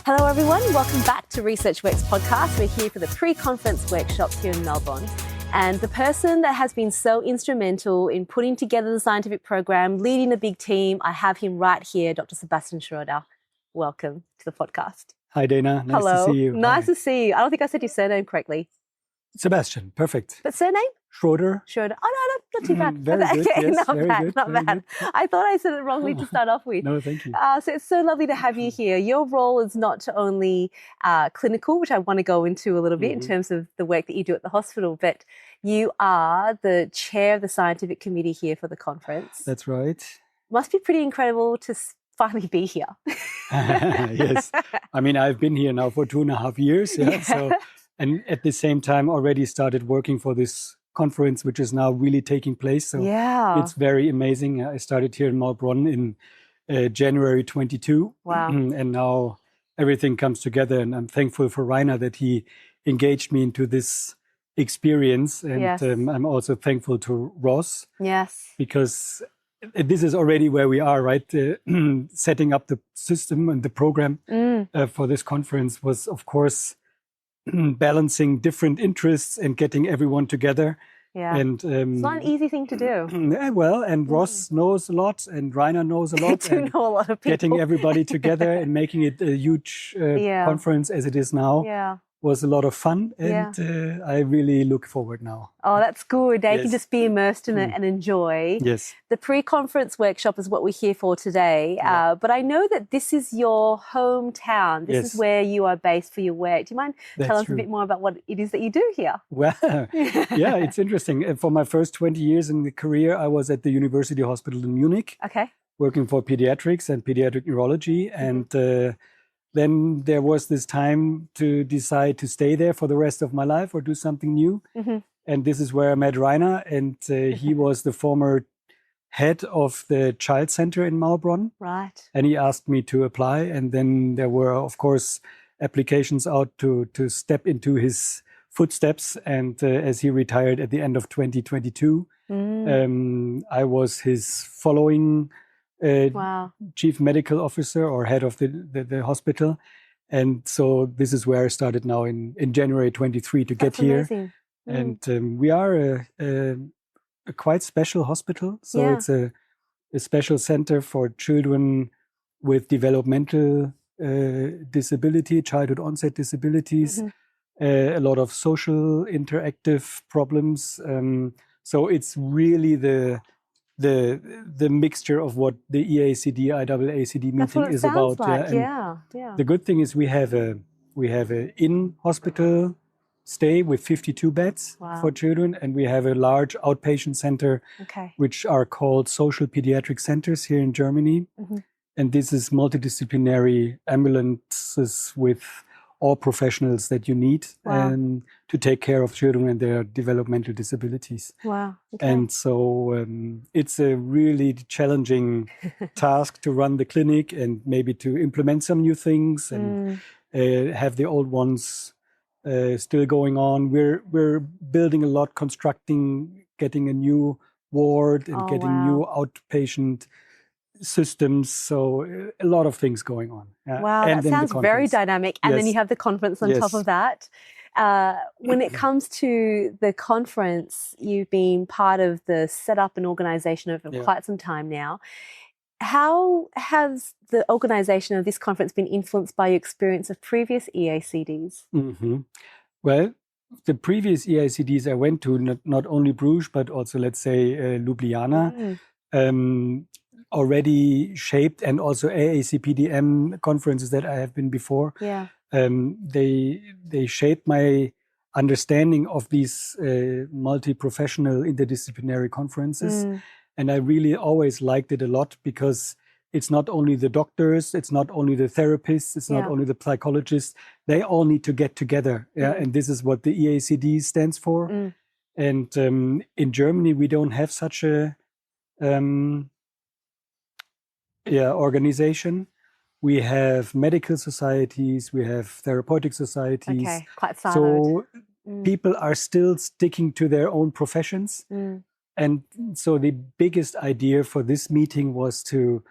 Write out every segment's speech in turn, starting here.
Hello everyone, welcome back to ResearchWorks podcast. We're here for the pre-conference workshops here in Maulbronn. And the person that has been so instrumental in putting together the scientific program, leading a big team, I have him right here, Dr Sebastian Schroeder. Welcome to the podcast. Hi Dana, nice Hello. to see you. Nice Hi. to see you. I don't think I said your surname correctly. Sebastian, perfect. But surname? Schroeder. Schroeder. Oh, no, not too bad. Very good, yes, not very bad, good, not very bad. good. I thought I said it wrongly to start off with. No, thank you. So it's so lovely to have you here. Your role is not only clinical, which I want to go into a little bit in terms of the work that you do at the hospital, but you are the chair of the scientific committee here for the conference. That's right. Must be pretty incredible to finally be here. Yes. I mean, I've been here now for 2.5 years. Yeah. So, and at the same time already started working for this conference, which is now really taking place. So it's very amazing. I started here in Maulbronn in January 22. Wow. And now everything comes together. And I'm thankful for Rainer that he engaged me into this experience. And I'm also thankful to Ross. Yes. Because this is already where we are, right? Setting up the system and the program for this conference was, of course, balancing different interests and getting everyone together. Yeah. And it's not an easy thing to do. Well, and Ross knows a lot, and Rainer knows a lot. They do know a lot of people. Getting everybody together and making it a huge conference as it is now was a lot of fun, and I really look forward now. Oh, that's good. They can just be immersed in it and enjoy. Yes. The pre-conference workshop is what we're here for today. But I know that this is your hometown. This is where you are based for your work. Do you mind telling us a bit more about what it is that you do here? Well, yeah, it's interesting. For my first 20 years in the career, I was at the University Hospital in Munich, working for pediatrics and pediatric neurology. And then there was this time to decide to stay there for the rest of my life or do something new. And this is where I met Rainer, and he was the former head of the child center in Maulbronn. Right. And he asked me to apply. And then there were, of course, applications out to step into his footsteps. And as he retired at the end of 2022, I was his following chief medical officer or head of the hospital. And so this is where I started now in January 23 to get here. Amazing. And we are a quite special hospital. So it's a special center for children with developmental disability, childhood onset disabilities, a lot of social interactive problems. So it's really the mixture of what the EACD, IAACD meeting is about. Like. The good thing is we have a in-hospital stay with 52 beds for children, and we have a large outpatient center, which are called social pediatric centers here in Germany. And this is multidisciplinary ambulances with all professionals that you need to take care of children and their developmental disabilities. Wow. And so it's a really challenging task to run the clinic and maybe to implement some new things and have the old ones still going on. We're building a lot, constructing, getting a new ward and getting new outpatient systems, so a lot of things going on. Wow, and that sounds very dynamic. And then you have the conference on top of that. When it comes to the conference, you've been part of the setup and organization over quite some time now. How has the organization of this conference been influenced by your experience of previous EACDs? Well, the previous EACDs I went to, not only Bruges, but also, let's say, Ljubljana, already shaped, and also AACPDM conferences that I have been before. They shaped my understanding of these multi-professional interdisciplinary conferences. And I really always liked it a lot because it's not only the doctors, it's not only the therapists, it's not only the psychologists. They all need to get together. And this is what the EACD stands for. And in Germany, we don't have such a organization. We have medical societies, we have therapeutic societies. Okay, quite siloed. So people are still sticking to their own professions. And so the biggest idea for this meeting was to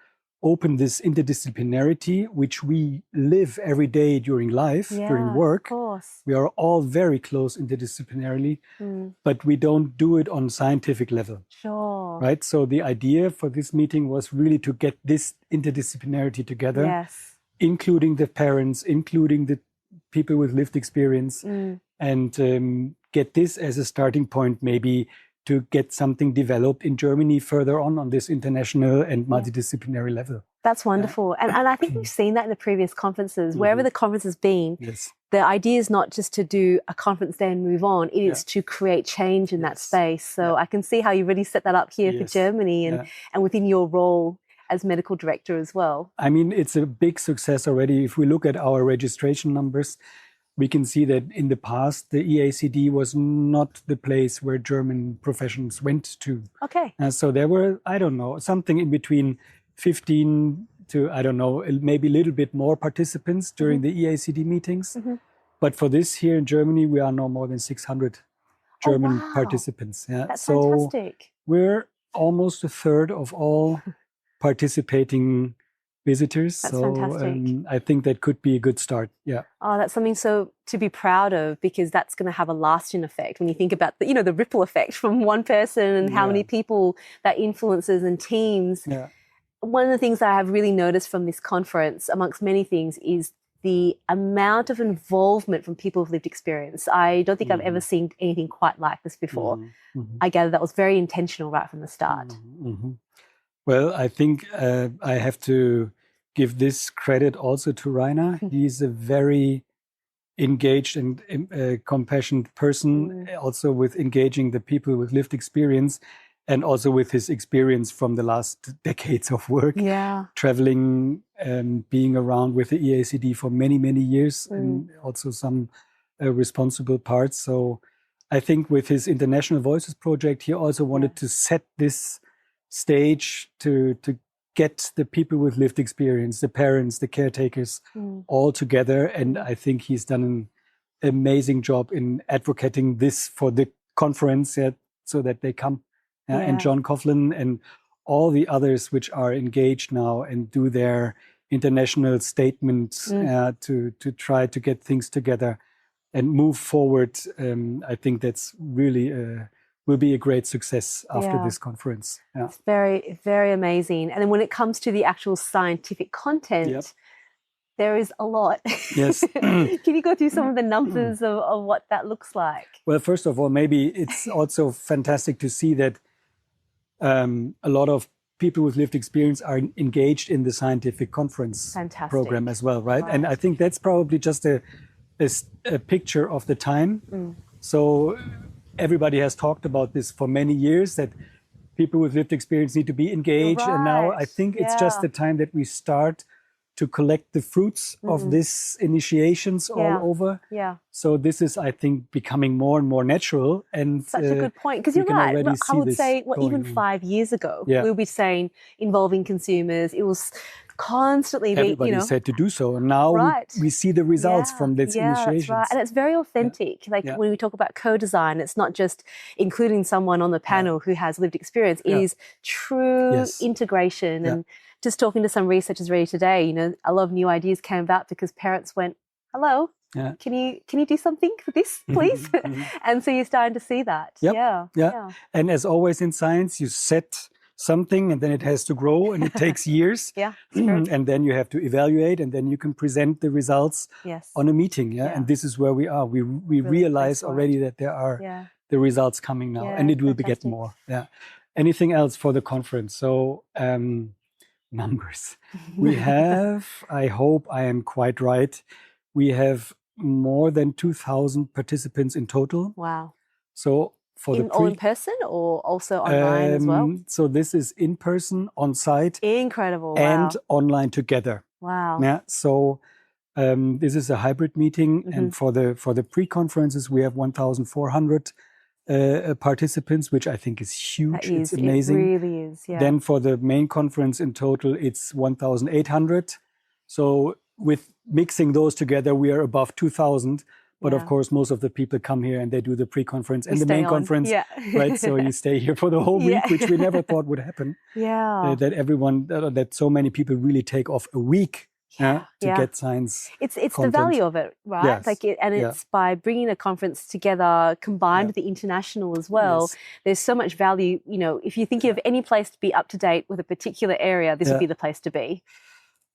open this interdisciplinarity, which we live every day during life, during work. Of course. We are all very close interdisciplinarily, but we don't do it on scientific level. Sure. Right? So the idea for this meeting was really to get this interdisciplinarity together, yes, including the parents, including the people with lived experience, and get this as a starting point, maybe to get something developed in Germany further on this international and multidisciplinary level. That's wonderful. And I think we've seen that in the previous conferences. Wherever the conference has been, the idea is not just to do a conference day and move on, it is to create change in that space. So I can see how you really set that up here for Germany and within your role as medical director as well. I mean, it's a big success already. If we look at our registration numbers, we can see that in the past, the EACD was not the place where German professions went to. Okay. So there were, I don't know, something in between 15 to, I don't know, maybe a little bit more participants during the EACD meetings. But for this here in Germany, we are now more than 600 German participants. That's fantastic. We're almost a third of all participating visitors. That's fantastic. I think that could be a good start. Yeah. Oh, that's something so to be proud of, because that's going to have a lasting effect when you think about the, the ripple effect from one person and how many people that influences and teams. Yeah. One of the things that I have really noticed from this conference, amongst many things, is the amount of involvement from people with lived experience. I don't think I've ever seen anything quite like this before. I gather that was very intentional right from the start. Well, I think I have to give this credit also to Rainer. He's a very engaged and compassionate person, also with engaging the people with lived experience, and also with his experience from the last decades of work, traveling, being around with the EACD for many, many years, and also some responsible parts. So I think with his International Voices project, he also wanted to set this stage to get the people with lived experience, the parents, the caretakers, all together. And I think he's done an amazing job in advocating this for the conference, so that they come. And John Coughlin and all the others which are engaged now and do their international statements to try to get things together and move forward. I think that's really will be a great success after this conference. It's very, very amazing. And then when it comes to the actual scientific content, there is a lot. Yes. Can you go through some of the numbers of what that looks like? Well, first of all, maybe it's also fantastic to see that a lot of people with lived experience are engaged in the scientific conference program as well, right? And I think that's probably just a picture of the time. So everybody has talked about this for many years, that people with lived experience need to be engaged. And now I think it's just the time that we start to collect the fruits of these initiations all over. So this is, I think, becoming more and more natural. And such a good point, because you're right. I would say, even 5 years ago, we'll be saying involving consumers. It was constantly everybody said to do so, and now we see the results from this initiations. That's right. And it's very authentic. When we talk about co-design, it's not just including someone on the panel who has lived experience. It is true integration. And just talking to some researchers really today, a lot of new ideas came about because parents went, hello, can you do something for this, please? And so you're starting to see that. And as always in science, you set something and then it has to grow, and it takes years. And then you have to evaluate, and then you can present the results on a meeting. And this is where we are. We really realize already that there are the results coming now, and it will get more. Anything else for the conference? So numbers. We have, I hope I am quite right, we have more than 2,000 participants in total. Wow. So all in person or also online as well? So this is in person, on site. Incredible. And online together. Wow. Yeah. So this is a hybrid meeting, and for the pre-conferences we have 1,400 participants, which I think is huge. It's amazing. It really is. Yeah. Then for the main conference in total, it's 1,800. So with mixing those together, we are above 2,000. But of course, most of the people come here and they do the pre-conference and the main conference, right? So you stay here for the whole week, which we never thought would happen. That so many people really take off a week to get science. It's content. the value of it, right? Yes. It's by bringing a conference together, combined with the international as well. There's so much value. You know, if you're thinking of any place to be up to date with a particular area, this would be the place to be.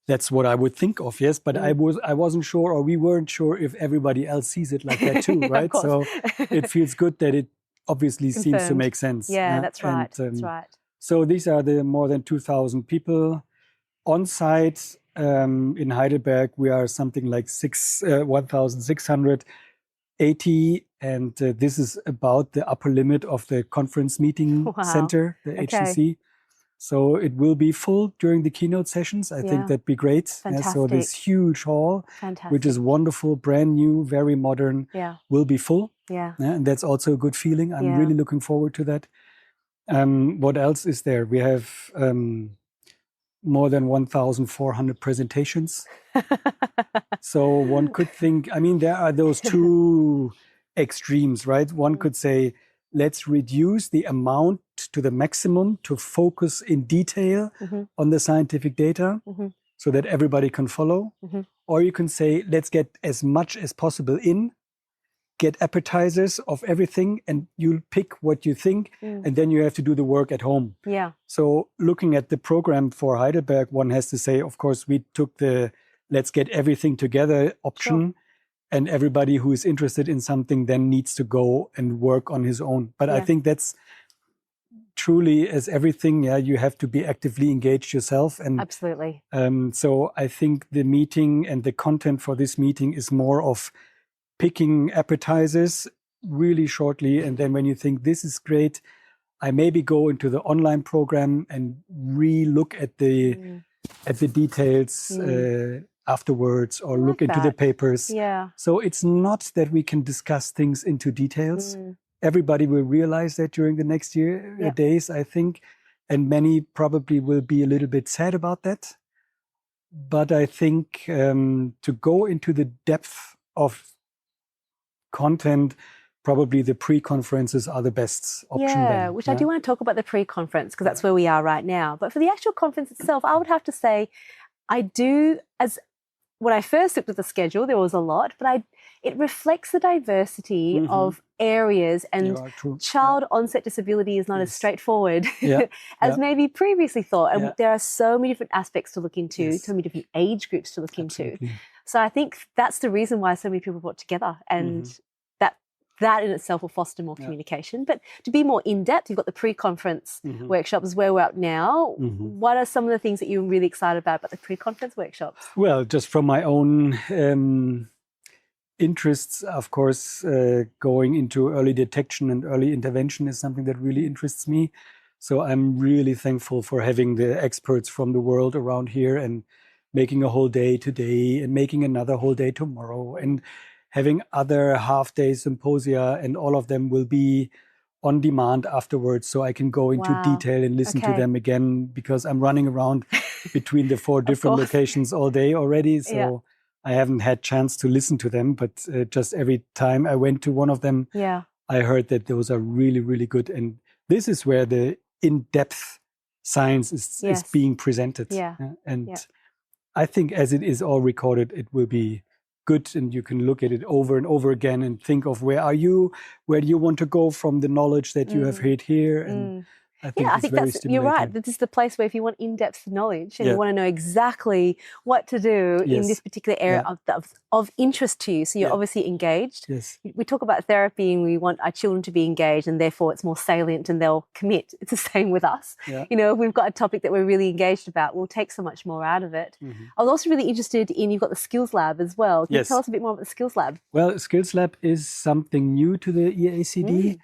That's what I would think of, yes. But I wasn't sure, or we weren't sure if everybody else sees it like that too, right? So it feels good that it obviously seems to make sense. Yeah, that's right. That's right. So these are the more than 2,000 people on site. In Heidelberg, we are something like 1,680, and this is about the upper limit of the conference meeting center, the HCC. So it will be full during the keynote sessions. I think that'd be great. So this huge hall, which is wonderful, brand new, very modern, will be full. And that's also a good feeling. I'm really looking forward to that. What else is there? We have more than 1,400 presentations. So one could think, I mean, there are those two extremes, right? One could say, let's reduce the amount to the maximum to focus in detail on the scientific data so that everybody can follow. Or you can say, let's get as much as possible in, get appetizers of everything, and you'll pick what you think, and then you have to do the work at home. So looking at the program for Heidelberg, one has to say, of course, we took the let's get everything together option. And everybody who is interested in something then needs to go and work on his own. But I think that's truly, as everything, you have to be actively engaged yourself. And absolutely. So I think the meeting and the content for this meeting is more of picking appetizers really shortly. And then when you think this is great, I maybe go into the online program and re-look at the details afterwards, or look into the papers. So it's not that we can discuss things into details. Everybody will realize that during the next days, I think, and many probably will be a little bit sad about that. But I think to go into the depth of content, probably the pre-conferences are the best option. I do want to talk about the pre-conference, because that's where we are right now. But for the actual conference itself, I would have to say, when I first looked at the schedule, there was a lot, but it reflects the diversity of areas, and child onset disability is not as straightforward as maybe previously thought. And there are so many different aspects to look into, so many different age groups to look into. So I think that's the reason why so many people brought together, and that in itself will foster more communication. But to be more in-depth, you've got the pre-conference workshops where we're at now. What are some of the things that you're really excited about the pre-conference workshops? Well, just from my own interests, of course, going into early detection and early intervention is something that really interests me. So I'm really thankful for having the experts from the world around here, and making a whole day today and making another whole day tomorrow, and having other half-day symposia, and all of them will be on demand afterwards, so I can go into detail and listen to them again, because I'm running around between the 4 different locations all day already. So I haven't had chance to listen to them, but just every time I went to one of them, I heard that those are really, really good. And this is where the in-depth science is being presented. And I think as it is all recorded, it will be good, and you can look at it over and over again and think of where do you want to go from the knowledge that you have heard here. And I think that's, you're right. This is the place where if you want in-depth knowledge and you want to know exactly what to do in this particular area of interest to you, so you're obviously engaged. We talk about therapy and we want our children to be engaged, and therefore it's more salient and they'll commit. It's the same with us. You know, if we've got a topic that we're really engaged about, we'll take so much more out of it. I was also really interested in, you've got the Skills Lab as well. Can you tell us a bit more about the Skills Lab? Well, Skills Lab is something new to the EACD.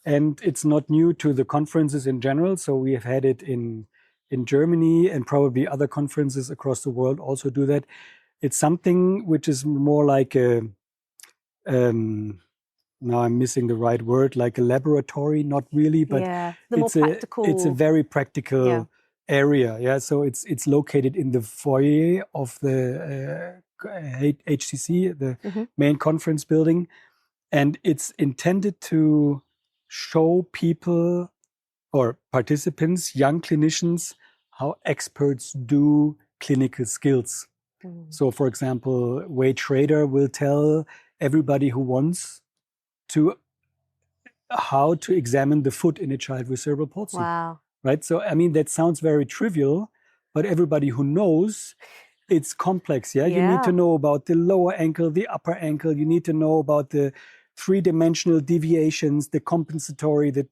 And it's not new to the conferences in general. So we have had it in Germany, and probably other conferences across the world also do that. It's something which is more like a, now I'm missing the right word, like a laboratory, not really, but it's a very practical area. So it's located in the foyer of the HCC, the main conference building. And it's intended to show people or participants, young clinicians, how experts do clinical skills. So, for example, Dr Schroeder will tell everybody who wants to how to examine the foot in a child with cerebral palsy. Wow. Right? So, I mean, that sounds very trivial, but everybody who knows, it's complex. Yeah? You need to know about the lower ankle, the upper ankle. You need to know about the three-dimensional deviations, the compensatory, the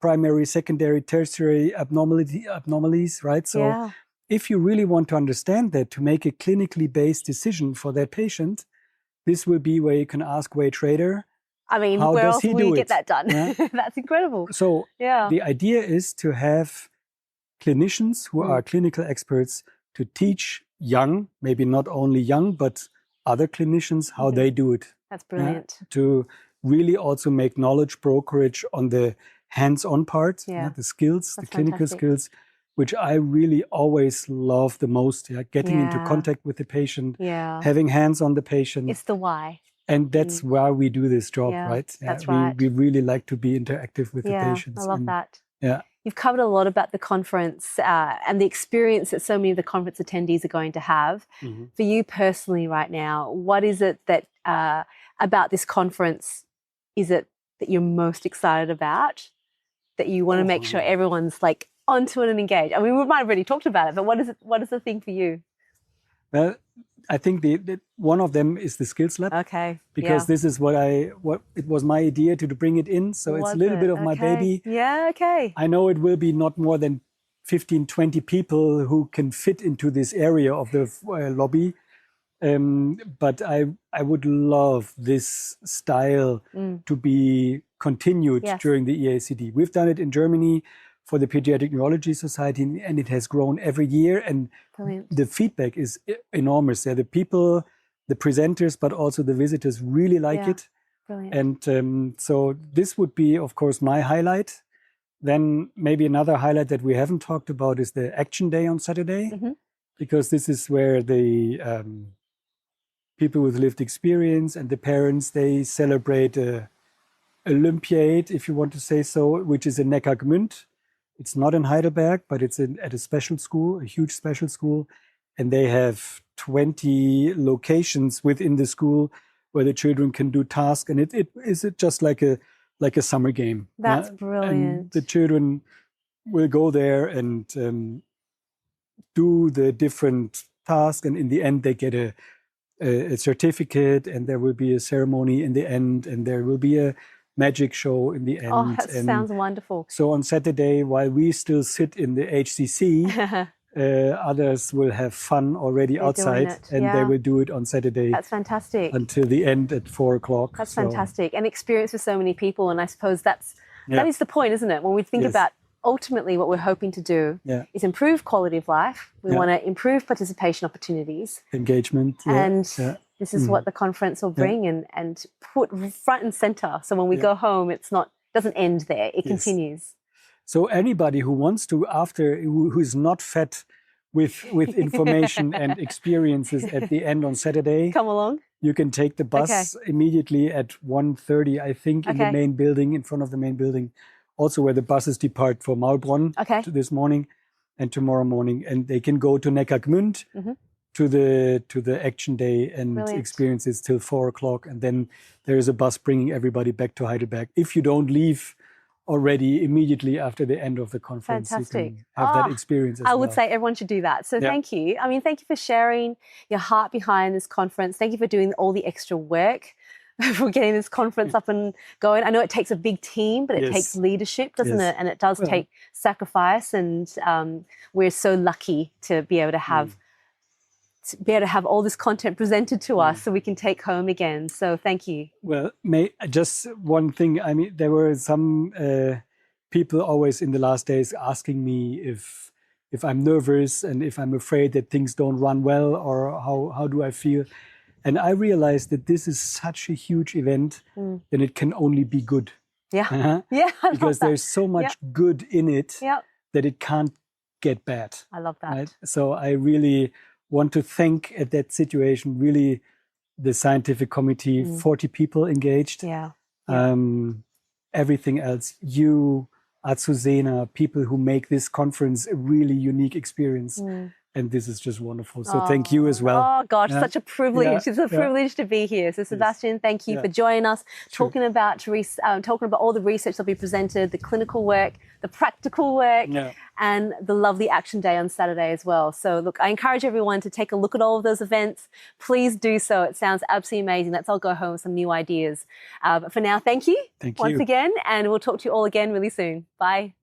primary, secondary, tertiary abnormalities, right? So if you really want to understand that, to make a clinically based decision for that patient, this will be where you can ask Dr Schroeder. I mean, where else will you get that done? Yeah? That's incredible. So the idea is to have clinicians who are clinical experts to teach young, maybe not only young, but other clinicians how they do it. That's brilliant. To really also make knowledge brokerage on the hands-on part, the skills, the clinical skills, which I really always love the most. Getting into contact with the patient, having hands on the patient. It's the why. And that's why we do this job, right? That's right. We really like to be interactive with the patients. I love that. Yeah. You've covered a lot about the conference and the experience that so many of the conference attendees are going to have. For you personally right now, what is it that about this conference is it that you're most excited about, that you want to make sure everyone's like onto it and engaged? I mean, we might have already talked about it, but what is the thing for you? Well, I think the one of them is the skills lab. Okay. Because this is what it was my idea to bring it in. So it's a little bit of my baby. Yeah, okay. I know it will be not more than 15, 20 people who can fit into this area of the lobby. But I would love this style to be continued during the EACD. We've done it in Germany for the Pediatric Neurology Society, and it has grown every year. And the feedback is enormous. The people, the presenters, but also the visitors really like it. Brilliant. And so this would be, of course, my highlight. Then maybe another highlight that we haven't talked about is the Action Day on Saturday, because this is where the people with lived experience and the parents, they celebrate a Olympiad, if you want to say so, which is in Neckargemünd. It's not in Heidelberg, but it's at a special school, a huge special school. And they have 20 locations within the school where the children can do tasks. And it is just like a summer game. That's brilliant. And the children will go there and do the different tasks. And in the end, they get a certificate, and there will be a ceremony in the end, and there will be a magic show in the end. Oh, that sounds wonderful. So on Saturday, while we still sit in the HCC, others will have fun already outside, and they will do it on Saturday. That's fantastic. Until the end at 4 o'clock. That's fantastic. And experience with so many people. And I suppose that is the point, isn't it? When we think about ultimately what we're hoping to do is improve quality of life. We want to improve participation opportunities. Engagement. And this is what the conference will bring and put front and center. So when we go home, doesn't end there. It continues. So anybody who wants to, who is not fed with information and experiences at the end on Saturday, come along. You can take the bus immediately at 1:30, I think, in the main building, in front of the main building, also where the buses depart for Maulbronn this morning and tomorrow morning. And they can go to Neckargemünd to the Action Day and experience it till 4 o'clock. And then there is a bus bringing everybody back to Heidelberg. If you don't leave already immediately after the end of the conference, you can have that experience as well. I would say everyone should do that. So thank you. I mean, thank you for sharing your heart behind this conference. Thank you for doing all the extra work for getting this conference up and going. I know it takes a big team, but it takes leadership, doesn't it? And it does take sacrifice. And we're so lucky to be able to have all this content presented to us so we can take home again. So thank you. Well, just one thing. I mean, there were some people always in the last days asking me if I'm nervous and if I'm afraid that things don't run well, or how do I feel. And I realized that this is such a huge event that it can only be good. Yeah. Because there's so much good in it that it can't get bad. I love that. Right? So I really want to thank at that situation really the scientific committee, 40 people engaged. Everything else, you, Azuzena, people who make this conference a really unique experience. And this is just wonderful. So thank you as well. Oh gosh, such a privilege. It's a privilege to be here. So Sebastian, thank you for joining us, talking about all the research that'll be presented, the clinical work, the practical work, and the lovely action day on Saturday as well. So look, I encourage everyone to take a look at all of those events. Please do so. It sounds absolutely amazing. Let's all go home with some new ideas. But for now, thank you once again, and we'll talk to you all again really soon. Bye.